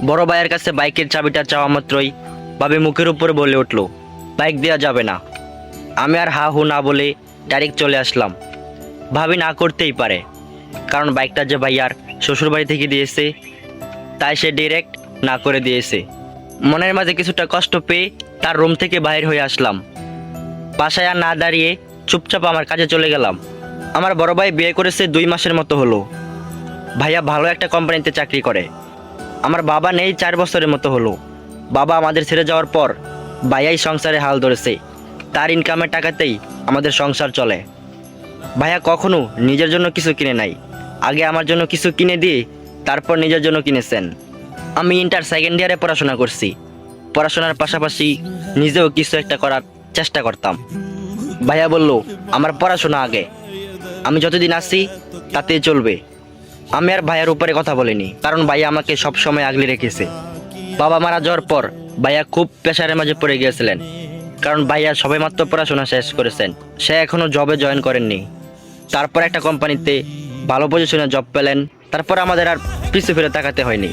বড় ভাইয়ের কাছে বাইকের চাবিটা চাওয়া মাত্রই ভাবি মুখের উপরে বলে উঠল, বাইক দেওয়া যাবে না। আমি আর হা হু না বলে ডাইরেক্ট চলে আসলাম। ভাবি না করতেই পারে, কারণ বাইকটা যে ভাইয়ার শ্বশুরবাড়ি থেকে দিয়েছে, তাই সে ডিরেক্ট না করে দিয়েছে। মনের মাঝে কিছুটা কষ্ট পেয়ে তার রুম থেকে বাইর হয়ে আসলাম। বাসায় আর না দাঁড়িয়ে চুপচাপ আমার কাজে চলে গেলাম। আমার বড় ভাই বিয়ে করেছে 2 মাসের মতো হলো। ভাইয়া ভালো একটা কোম্পানিতে চাকরি করে। আমার বাবা নেই 4 বছরের মতো হলো। বাবা আমাদের ছেড়ে যাওয়ার পর ভাইয়াই সংসারে হাল ধরেছে। তার ইনকামের টাকাতেই আমাদের সংসার চলে। ভাইয়া কখনো নিজের জন্য কিছু কিনে নাই, আগে আমার জন্য কিছু কিনে দিয়ে তারপর নিজের জন্য কিনেছেন। আমি ইন্টার সেকেন্ড ইয়ারে পড়াশোনা করছি। পড়াশোনার পাশাপাশি নিজেও কিছু একটা করার চেষ্টা করতাম। ভাইয়া বলল, আমার পড়াশোনা আগে, আমি যতদিন আছি তাতেই চলবে। আমি আর ভাইয়ার উপরে কথা বলিনি, কারণ ভাইয়া আমাকে সব সময় আগলে রেখেছে। বাবা মারা যাওয়ার পর ভাইয়া খুব প্রেশারের মাঝে পড়ে গিয়েছিলেন, কারণ ভাইয়া সবেমাত্র পড়াশোনা শেষ করেছেন। সে এখনও জবে জয়েন করেননি। তারপর একটা কোম্পানিতে ভালো পজিশনে জব পেলেন। তারপর আমাদের আর পিছু ফিরে তাকাতে হয়নি।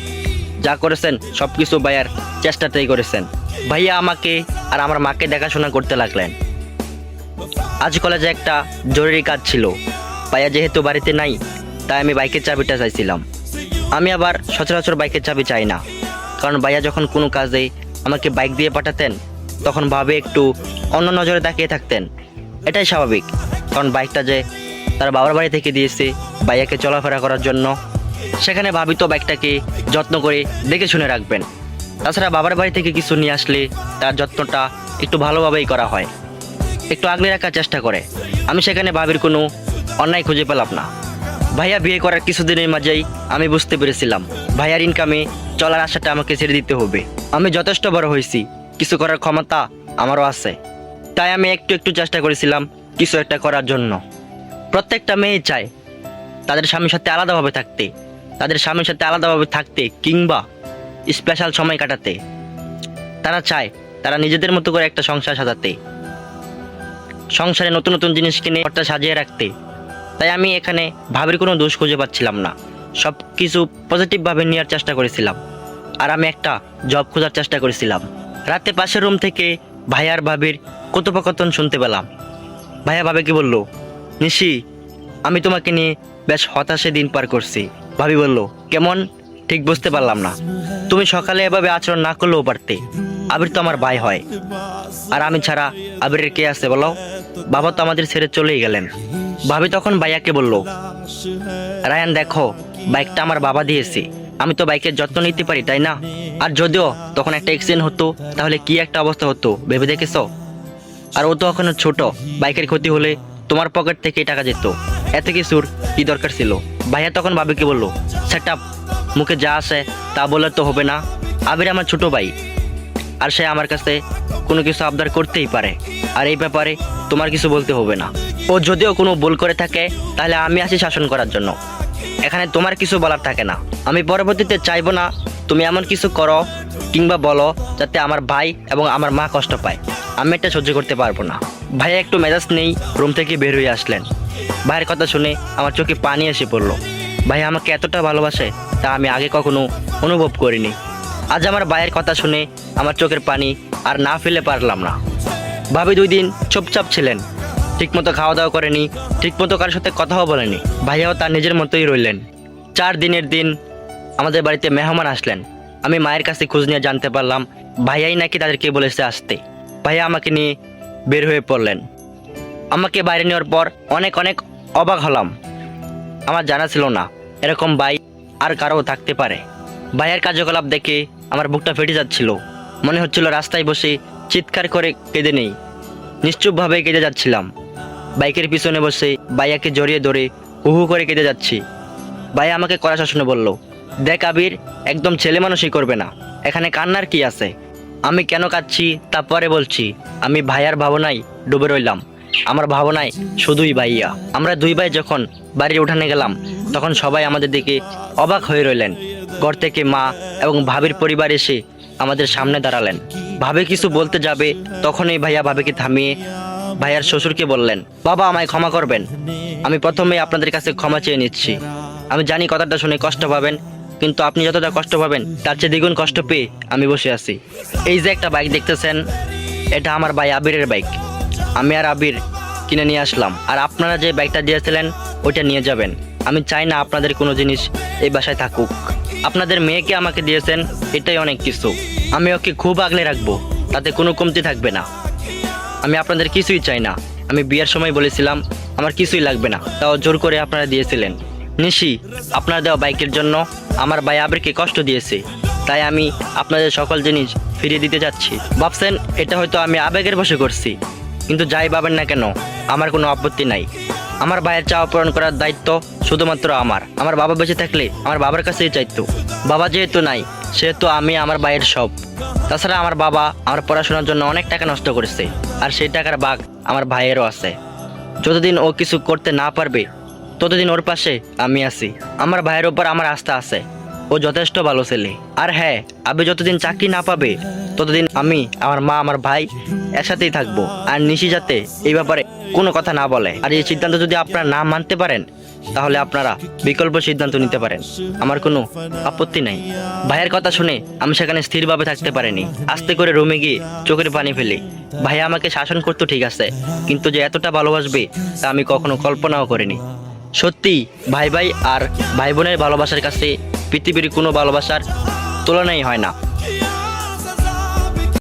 যা করেছেন সব কিছু ভাইয়ার চেষ্টাতেই করেছেন। ভাইয়া আমাকে আর আমার মাকে দেখাশোনা করতে লাগলেন। আজ কলেজে একটা জরুরি কাজ ছিল। ভাইয়া যেহেতু বাড়িতে নাই, তাই আমি বাইকের চাবিটা চাইছিলাম। আমি আবার সচরাচর বাইকের চাবি চাই না, কারণ ভাইয়া যখন কোনো কাজে আমাকে বাইক দিয়ে পাঠাতেন, তখন ভাবে একটু অন্য নজরে তাকিয়ে থাকতেন। এটাই স্বাভাবিক, কারণ বাইকটা যে তার বাবার বাড়ি থেকে দিয়েছে ভাইয়াকে চলাফেরা করার জন্য, সেখানে ভাবি তো বাইকটাকে যত্ন করে দেখে শুনে রাখবেন। তাছাড়া বাবার বাড়ি থেকে কিছু নিয়ে আসলে তার যত্নটা একটু ভালোভাবেই করা হয়, একটু আগলে রাখার চেষ্টা করে। আমি সেখানে ভাবির কোনো অন্যায় খুঁজে পেলাম না। ভাইয়া বিয়ে করার কিছুদিনের মাঝেই আমি বুঝতে পেরেছিলাম ভাইয়ার ইনকামে চলার আশাটা আমাকে ছেড়ে দিতে হবে। আমি যথেষ্ট বড় হয়েছি, কিছু করার ক্ষমতা আমারও আছে। তাই আমি একটু একটু চেষ্টা করেছিলাম কিছু একটা করার জন্য। প্রত্যেকটা মেয়ে চায় তাদের স্বামীর সাথে আলাদাভাবে থাকতে, কিংবা স্পেশাল সময় কাটাতে। তারা চায় তারা নিজেদের মতো করে একটা সংসার সাজাতে, সংসারে নতুন নতুন জিনিস কিনে ঘরটা সাজিয়ে রাখতে। তাই আমি এখানে ভাবির কোনো দোষ খুঁজে পাচ্ছিলাম না। সব কিছু পজিটিভভাবে নেওয়ার চেষ্টা করেছিলাম। আর আমি একটা জব খোঁজার চেষ্টা করেছিলাম। রাতে পাশের রুম থেকে ভাইয়ার ভাবির কথোপকথন শুনতে পেলাম। ভাইয়া ভাবিকে বলল, নিশি, আমি তোমাকে নিয়ে বেশ হতাশে দিন পার করছি। ভাবি বলল, কেমন? ঠিক বুঝতে পারলাম না। তুমি সকালে এভাবে আচরণ না করলেও পারতে। আবির তো আমার ভাই হয়, আর আমি ছাড়া আবিরের কে আছে বলো? বাবা তো আমাদের ছেড়ে চলেই গেলেন। ভাবি তখন ভাইয়াকে বলল, রায়ান দেখো, বাইকটা আমার বাবা দিয়েছে, আমি তো বাইকের যত্ন নিতে পারি, তাই না? আর যদিও তখন একটা অ্যাক্সিডেন্ট হতো, তাহলে কি একটা অবস্থা হতো ভেবে দেখেছো? আর ও তো এখনো ছোট, বাইকের ক্ষতি হলে তোমার পকেট থেকে টাকা যেত। এত কিছুর কি দরকার ছিল? ভাইয়া তখন ভাবিকে বলল, সেট আপ, মুখে যা আসে তা বলে তো হবে না। আবির আমার ছোট ভাই, আর সে আমার কাছে কোনো কিছু আবদার করতেই পারে, আর এই ব্যাপারে তোমার কিছু বলতে হবে না। ও যদিও কোনো ভুল করে থাকে, তাহলে আমি আছি শাসন করার জন্য। এখানে তোমার কিছু বলার থাকে না। আমি পরবর্তীতে চাইবো না তুমি এমন কিছু করো কিংবা বলো যাতে আমার ভাই এবং আমার মা কষ্ট পায়। আমি এটা সহ্য করতে পারবো না। ভাইয়া একটু মেজাজ নেই রুম থেকে বের হয়ে আসলেন। ভাইয়ের কথা শুনে আমার চোখে পানি এসে পড়লো। ভাইয়া আমাকে এতটা ভালোবাসে তা আমি আগে কখনো অনুভব করিনি। আজ আমার ভাইয়ের কথা শুনে আমার চোখের পানি আর না ফেলে পারলাম না। ভাবি 2 দিন চুপচাপ ছিলেন, ঠিকমতো খাওয়া দাওয়া করেনি, ঠিকমতো কারোর সাথে কথাও বলেনি। ভাইয়াও তার নিজের মতোই রইলেন। 4 দিনের দিন আমাদের বাড়িতে মেহমান আসলেন। আমি মায়ের কাছে খোঁজ নিয়ে জানতে পারলাম ভাইয়াই নাকি তাদেরকে বলেছে আসতে। ভাইয়া আমাকে নিয়ে বের হয়ে পড়লেন। আমাকে বাইরে নেওয়ার পর অনেক অনেক অবাক হলাম। আমার জানা ছিল না এরকম ভাই আর কারো থাকতে পারে। ভাইয়ের কার্যকলাপ দেখে আমার বুকটা ফেটে যাচ্ছিল। মনে হচ্ছিল রাস্তায় বসে চিৎকার করে কেঁদে নেই। নিশ্চুপভাবে কেঁদে যাচ্ছিলাম। বাইকের পিছনে বসে ভাইয়াকে জড়িয়ে ধরে হু হু করে কেঁদে যাচ্ছি। ভাইয়া আমাকে কড়া শাসনে বলল, দেখ আবির, একদম ছেলে মানুষই করবে না, এখানে কান্নার কি আছে? আমি কেন কাঁদছি তা পরে বলছি। আমি ভাইয়ার ভাবনায় ডুবে রইলাম। আমার ভাবনায় শুধুই ভাইয়া। আমরা 2 ভাই যখন বাড়ির উঠানে গেলাম, তখন সবাই আমাদের দিকে অবাক হয়ে রইলেন। ঘর থেকে মা এবং ভাবির পরিবার এসে আমাদের সামনে দাঁড়ালেন। ভাবি কিছু বলতে যাবে, তখনই ভাইয়া ভাবিকে থামিয়ে ভাইয়ার শ্বশুরকে বললেন, বাবা, আমায় ক্ষমা করবেন। আমি প্রথমেই আপনাদের কাছে ক্ষমা চেয়ে নিচ্ছি। আমি জানি কথাটা শুনে কষ্ট পাবেন, কিন্তু আপনি যতটা কষ্ট পাবেন তার চেয়ে দ্বিগুণ কষ্ট পেয়ে আমি বসে আছি। এই যে একটা বাইক দেখতেছেন, এটা আমার ভাই আবিরের বাইক। আমি আর আবির কিনে নিয়ে আসলাম, আর আপনারা যে বাইকটা দিয়েছিলেন ওইটা নিয়ে যাবেন। আমি চাই না আপনাদের কোনো জিনিস এই বাসায় থাকুক। আপনাদের মেয়েকে আমাকে দিয়েছেন, এটাই অনেক কিছু। আমি ওকে খুব আগলে রাখবো, তাতে কোনো কমতি থাকবে না। আমি আপনাদের কিছুই চাই না। আমি বিয়ের সময় বলেছিলাম আমার কিছুই লাগবে না, তাও জোর করে আপনারা দিয়েছিলেন। নিশি, আপনার দেওয়া বাইকের জন্য আমার ভাই আবিরকে কষ্ট দিয়েছে, তাই আমি আপনাদের সকল জিনিস ফিরিয়ে দিতে যাচ্ছি। ভাবছেন এটা হয়তো আমি আবেগের বশে করছি, কিন্তু যাই ভাবেন না কেন আমার কোনো আপত্তি নাই। আমার ভাইয়ের চাওয়া পূরণ করার দায়িত্ব শুধুমাত্র আমার। আমার বাবা বেঁচে থাকলে আমার বাবার কাছেই চাইতো। বাবা যেহেতু নাই, সেহেতু আমি আমার ভাইয়ের সব। তাছাড়া আমার বাবা আমার পড়াশোনার জন্য অনেক টাকা নষ্ট করেছে, আর সেই টাকার ভাগ আমার ভাইয়েরও আছে। যতদিন ও কিছু করতে না পারবে ততদিন ওর পাশে আমি আছি। আমার ভাইয়ের ওপর আমার আস্থা আছে, ও যথেষ্ট ভালো ছেলে। আর হ্যাঁ, আবে যতদিন চাকরি না পাবে ততদিন আমি, আমার মা, আমার ভাই একসাথেই থাকবো। আর নিশি যাতে এই ব্যাপারে কোনো কথা না বলে। আর এই সিদ্ধান্ত যদি আপনারা না মানতে পারেন তাহলে আপনারা বিকল্প সিদ্ধান্ত নিতে পারেন, আমার কোনো আপত্তি নাই। ভাইয়ের কথা শুনে আমি সেখানে স্থিরভাবে থাকতে পারিনি। আস্তে করে রুমে গিয়ে চোখের পানি ফেলি। ভাই আমাকে শাসন করতো ঠিক আছে, কিন্তু যে এতটা ভালোবাসবে তা আমি কখনো কল্পনাও করিনি। সত্যি ভাই ভাই আর ভাই বোনের ভালোবাসার কাছে পৃথিবীর কোনো ভালোবাসার তুলনাই হয় না।